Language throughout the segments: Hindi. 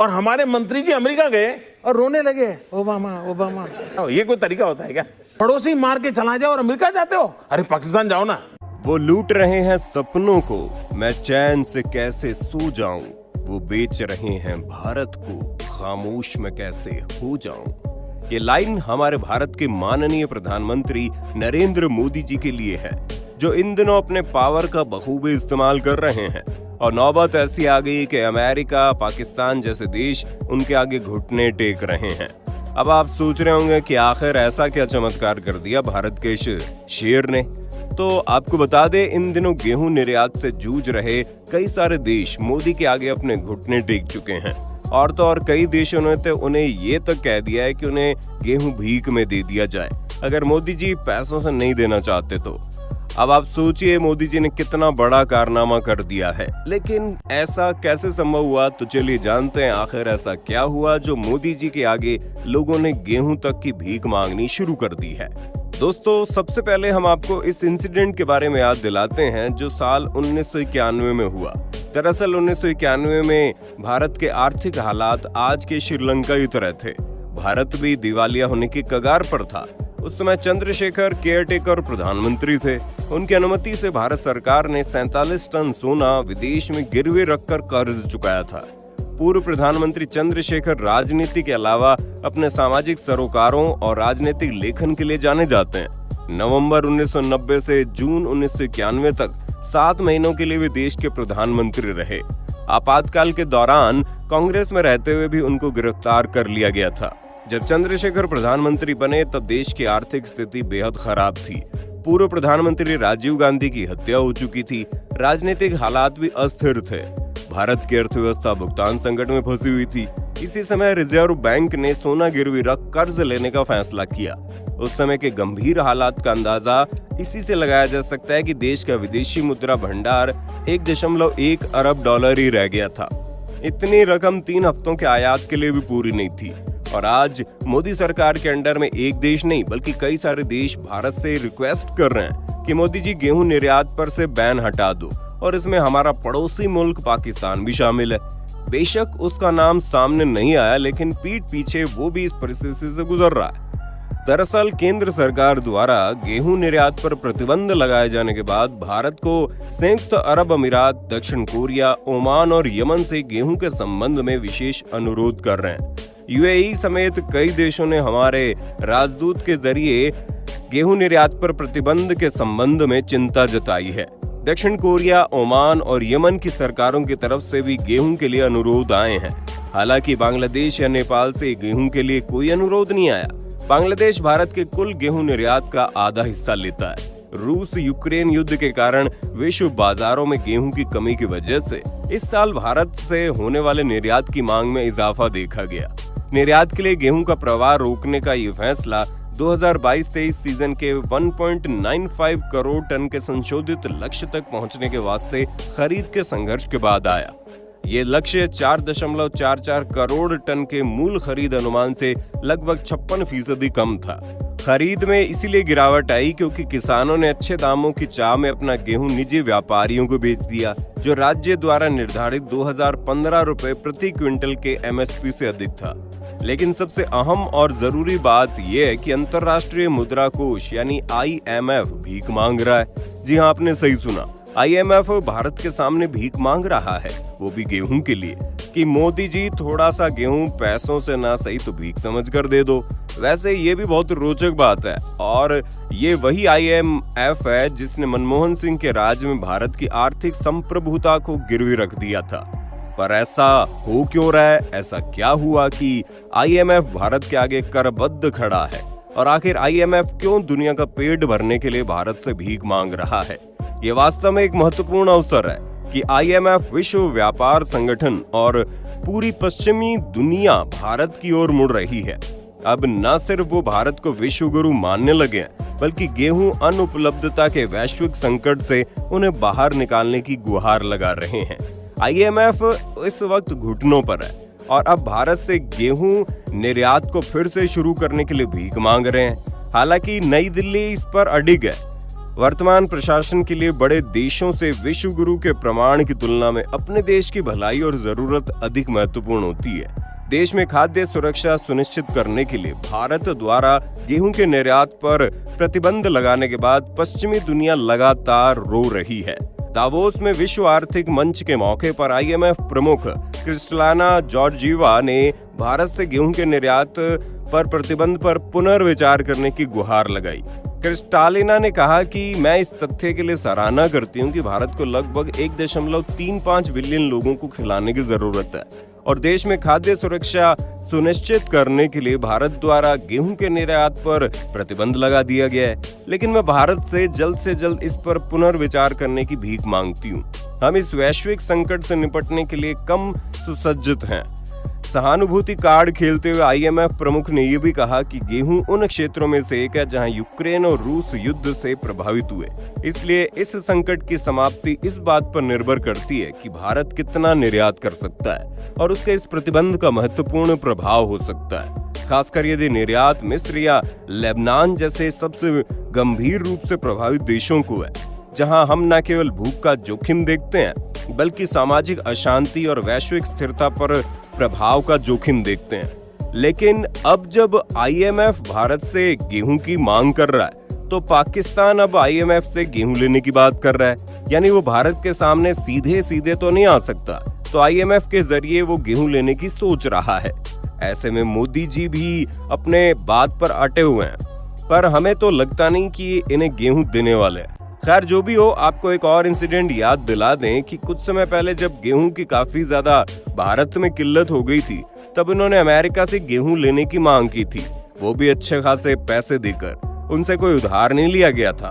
और हमारे मंत्री जी अमेरिका गए और रोने लगे, ओबामा ओबामा। ये कोई तरीका होता है क्या? पड़ोसी मार के चला जाओ और अमेरिका जाते हो? अरे पाकिस्तान जाओ ना। वो लूट रहे हैं सपनों को, मैं चैन से कैसे सो जाऊं। वो बेच रहे हैं भारत को, खामोश मैं कैसे हो जाऊं। ये लाइन हमारे भारत के माननीय प्रधानमंत्री नरेंद्र मोदी जी के लिए है, जो इन दिनों अपने पावर का बखूबी इस्तेमाल कर रहे हैं। और नौबत ऐसी आ गई कि अमेरिका, पाकिस्तान जैसे देश उनके आगे घुटने टेक रहे हैं। अब आप सोच रहे होंगे कि आखिर ऐसा क्या चमत्कार कर दिया भारत के इस शेर ने। तो आपको बता दें, इन दिनों गेहूं निर्यात से जूझ रहे कई सारे देश मोदी के आगे अपने घुटने टेक चुके हैं। और तो और कई देशों ने तो उन्हें ये तक कह दिया है कि उन्हें गेहूं भीख में दे दिया जाए अगर मोदी जी पैसों से नहीं देना चाहते तो। अब आप सोचिए मोदी जी ने कितना बड़ा कारनामा कर दिया है। लेकिन ऐसा कैसे संभव हुआ, तो चलिए जानते हैं आखिर ऐसा क्या हुआ जो मोदी जी के आगे लोगों ने गेहूं तक की भीख मांगनी शुरू कर दी है। दोस्तों, सबसे पहले हम आपको इस इंसिडेंट के बारे में याद दिलाते हैं जो साल 1991 में हुआ। दरअसल 1991 में भारत के आर्थिक हालात आज के श्रीलंका की तरह थे। भारत भी दिवालिया होने की कगार पर था। उस समय चंद्रशेखर केयरटेकर प्रधानमंत्री थे। उनकी अनुमति से भारत सरकार ने 47 टन सोना विदेश में गिरवी रखकर कर्ज चुकाया था। पूर्व प्रधानमंत्री चंद्रशेखर राजनीति के अलावा अपने सामाजिक सरोकारों और राजनीतिक लेखन के लिए जाने जाते हैं। नवंबर 1990 से जून 1991 तक 7 महीनों के लिए वे देश के प्रधानमंत्री रहे। आपातकाल के दौरान कांग्रेस में रहते हुए भी उनको गिरफ्तार कर लिया गया था। जब चंद्रशेखर प्रधानमंत्री बने तब देश की आर्थिक स्थिति बेहद खराब थी। पूर्व प्रधानमंत्री राजीव गांधी की हत्या हो चुकी थी। राजनीतिक हालात भी अस्थिर थे। भारत की अर्थव्यवस्था भुगतान संकट में फंसी हुई थी। इसी समय रिजर्व बैंक ने सोना गिरवी रख कर्ज लेने का फैसला किया। उस समय के गंभीर हालात का अंदाजा इसी से लगाया जा सकता है कि देश का विदेशी मुद्रा भंडार 1.1 अरब डॉलर ही रह गया था। इतनी रकम 3 हफ्तों के आयात के लिए भी पूरी नहीं थी। और आज मोदी सरकार के अंडर में एक देश नहीं बल्कि कई सारे देश भारत से रिक्वेस्ट कर रहे हैं कि मोदी जी गेहूं निर्यात पर से बैन हटा दो, और इसमें हमारा पड़ोसी मुल्क पाकिस्तान भी शामिल है। बेशक उसका नाम सामने नहीं आया, लेकिन पीठ पीछे वो भी इस परिस्थिति से गुजर रहा है। दरअसल केंद्र सरकार द्वारा गेहूं निर्यात पर प्रतिबंध लगाए जाने के बाद भारत को संयुक्त अरब अमीरात, दक्षिण कोरिया, ओमान और यमन से गेहूं के संबंध में विशेष अनुरोध कर रहे हैं। यूएई समेत कई देशों ने हमारे राजदूत के जरिए गेहूं निर्यात पर प्रतिबंध के संबंध में चिंता जताई है। दक्षिण कोरिया, ओमान और यमन की सरकारों की तरफ से भी गेहूं के लिए अनुरोध आए हैं। हालांकि बांग्लादेश या नेपाल से गेहूं के लिए कोई अनुरोध नहीं आया। बांग्लादेश भारत के कुल गेहूं निर्यात का आधा हिस्सा लेता है। रूस यूक्रेन युद्ध के कारण विश्व बाजारों में गेहूं की कमी की वजह से इस साल भारत से होने वाले निर्यात की मांग में इजाफा देखा गया। निर्यात के लिए गेहूं का प्रवाह रोकने का ये फैसला 2022-23 सीजन के 1.95 करोड़ टन के संशोधित लक्ष्य तक पहुंचने के वास्ते खरीद के संघर्ष के बाद आया। ये लक्ष्य 4.44 करोड़ टन के मूल खरीद अनुमान से लगभग 56% कम था। खरीद में इसीलिए गिरावट आई क्योंकि किसानों ने अच्छे दामों की चाह में अपना गेहूं निजी व्यापारियों को बेच दिया, जो राज्य द्वारा निर्धारित 2015 रुपए प्रति क्विंटल के एमएसपी से अधिक था। लेकिन सबसे अहम और जरूरी बात यह है कि अंतर्राष्ट्रीय मुद्रा कोष यानी IMF भीख मांग रहा है। जी हाँ, आपने सही सुना, IMF भारत के सामने भीख मांग रहा है, वो भी गेहूं के लिए, कि मोदी जी थोड़ा सा गेहूं पैसों से ना सही तो भीख समझ कर दे दो। वैसे ये भी बहुत रोचक बात है, और ये वही IMF है जिसने मनमोहन सिंह के राज में भारत की आर्थिक संप्रभुता को गिरवी रख दिया था। पर ऐसा हो क्यों रहा है? ऐसा क्या हुआ कि IMF भारत के आगे करबद्ध खड़ा है? और आखिर IMF क्यों दुनिया का पेट भरने के लिए भारत से भीख मांग रहा है? ये वास्तव में एक महत्वपूर्ण अवसर है कि IMF विश्व व्यापार संगठन और पूरी पश्चिमी दुनिया भारत की ओर मुड़ रही है। अब न सिर्फ वो भारत को विश्व गुरु मानने लगे हैं, बल्कि गेहूं अनुपलब्धता के वैश्विक संकट से उन्हें बाहर निकालने की गुहार लगा रहे हैं। IMF इस वक्त घुटनों पर है और अब भारत से गेहूं निर्यात को फिर से शुरू करने के लिए भीख मांग रहे हैं। हालांकि नई दिल्ली इस पर अडिग है। वर्तमान प्रशासन के लिए बड़े देशों से विश्व गुरु के प्रमाण की तुलना में अपने देश की भलाई और जरूरत अधिक महत्वपूर्ण होती है। देश में खाद्य सुरक्षा सुनिश्चित करने के लिए भारत द्वारा गेहूं के निर्यात पर प्रतिबंध लगाने के बाद पश्चिमी दुनिया लगातार रो रही है। दावोस में विश्व आर्थिक मंच के मौके पर IMF प्रमुख क्रिस्टलाना जॉर्जीवा ने भारत से गेहूं के निर्यात पर प्रतिबंध पर पुनर्विचार करने की गुहार लगाई। क्रिस्टालिना ने कहा कि मैं इस तथ्य के लिए सराहना करती हूं कि भारत को लगभग 1.35 बिलियन लोगों को खिलाने की जरूरत है और देश में खाद्य सुरक्षा सुनिश्चित करने के लिए भारत द्वारा गेहूं के निर्यात पर प्रतिबंध लगा दिया गया है। लेकिन मैं भारत से जल्द इस पर पुनर्विचार करने की भीख मांगती हूं। हम इस वैश्विक संकट से निपटने के लिए कम सुसज्जित हैं। सहानुभूति कार्ड खेलते हुए IMF प्रमुख ने यह भी कहा कि गेहूं उन क्षेत्रों में से एक है जहां यूक्रेन और रूस युद्ध से प्रभावित हुए। इसलिए इस संकट की समाप्ति इस बात पर निर्भर करती है कि भारत कितना निर्यात कर सकता है और उसके इस प्रतिबंध का महत्वपूर्ण प्रभाव हो सकता है, खासकर यदि निर्यात मिस्र या लेबनान जैसे सबसे गंभीर रूप से प्रभावित देशों को है, जहां हम न केवल भूख का जोखिम देखते हैं बल्कि सामाजिक अशांति और वैश्विक स्थिरता पर प्रभाव का जोखिम देखते हैं। लेकिन अब जब IMF भारत से गेहूं की मांग कर रहा है तो पाकिस्तान अब IMF से गेहूं लेने की बात कर रहा है, यानी वो भारत के सामने सीधे तो नहीं आ सकता, तो IMF के जरिए वो गेहूं लेने की सोच रहा है। ऐसे में मोदी जी भी अपने बात पर अटे हुए हैं, पर हमें तो लगता नहीं कि इन्हें गेहूं देने वाले हैं। खैर जो भी हो, आपको एक और इंसिडेंट याद दिला दें कि कुछ समय पहले जब गेहूं की काफी ज्यादा भारत में किल्लत हो गई थी, तब इन्होंने अमेरिका से गेहूं लेने की मांग की थी, वो भी अच्छे खासे पैसे देकर। उनसे कोई उधार नहीं लिया गया था।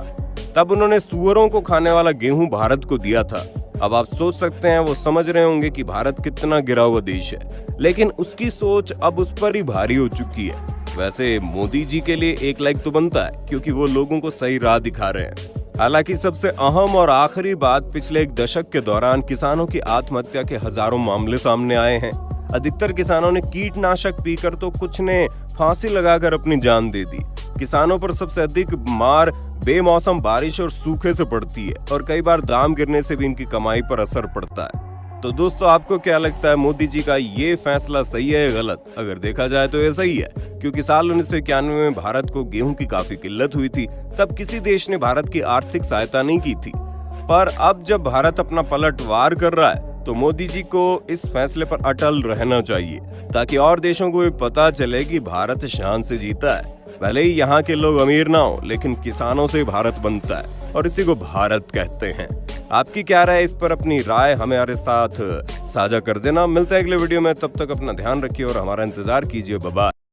तब उन्होंने सुअरों को खाने वाला गेहूं भारत को दिया था। अब आप सोच सकते हैं वो समझ रहे होंगे कि भारत कितना गिरा हुआ देश है, लेकिन उसकी सोच अब उस पर ही भारी हो चुकी है। वैसे मोदी जी के लिए एक लाइक तो बनता है, क्योंकि वो लोगों को सही राह दिखा रहे हैं। हालांकि सबसे अहम और आखिरी बात, पिछले एक दशक के दौरान किसानों की आत्महत्या के हजारों मामले सामने आए हैं। अधिकतर किसानों ने कीटनाशक पीकर तो कुछ ने फांसी लगाकर अपनी जान दे दी। किसानों पर सबसे अधिक मार बेमौसम बारिश और सूखे से पड़ती है और कई बार दाम गिरने से भी इनकी कमाई पर असर पड़ता है। तो दोस्तों, आपको क्या लगता है, मोदी जी का ये फैसला सही है या गलत? अगर देखा जाए तो ये सही है, क्योंकि साल 1991 में भारत को गेहूं की काफी किल्लत हुई थी। तब किसी देश ने भारत की आर्थिक सहायता नहीं की थी, पर अब जब भारत अपना पलटवार कर रहा है तो मोदी जी को इस फैसले पर अटल रहना चाहिए, ताकि और देशों को भी पता चले कि भारत शान से जीता है। भले ही यहाँ के लोग अमीर ना हो, लेकिन किसानों से भारत बनता है और इसी को भारत कहते हैं। आपकी क्या राय है इस पर? अपनी राय हमारे साथ साझा कर देना। मिलते हैं अगले वीडियो में, तब तक अपना ध्यान रखिए और हमारा इंतजार कीजिए। Bye bye.